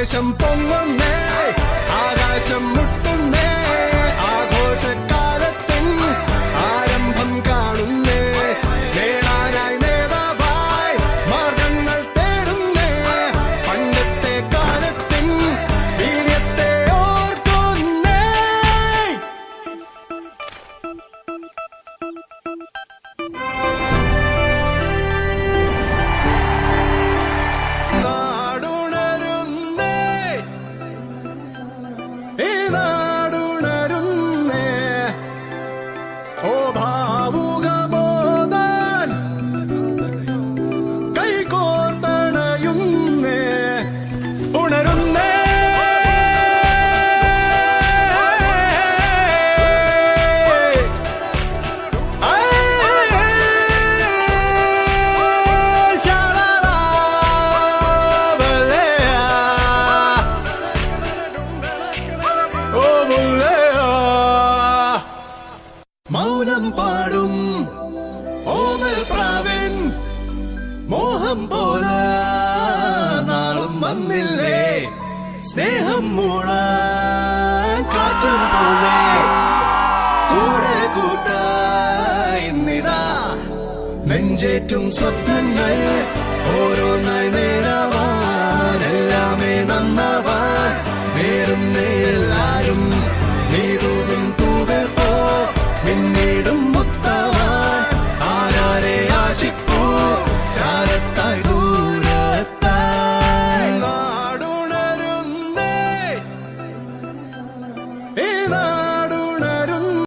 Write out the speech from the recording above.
ആവേശം പൊങ്ങുന്നേ ആകാശം മുട്ടുന്നേ ആഘോഷക്കാലത്തിൻ ആരംഭം കാണുന്നേ നേടാനായി നേതാവായി മാർഗങ്ങൾ തേടുന്നേ പണ്ടത്തെ കാലത്തിൻ വീര്യത്തെ ഓർക്കുന്നേ ഓ ഭാവുകബോധൻ കൈകോർത്തണയുന്നേ ഉണരുന്നേ മൗനം പാടും ഓമൽ പ്രാവൻ മോഹം പോലെ നാളും വന്നില്ലേ സ്നേഹം മൂളാൻ കാറ്റും പോലെ കൂടെ കൂട്ടായി നിരാ നെഞ്ചേറ്റും സ്വപ്നങ്ങൾ ഓരോന്നായി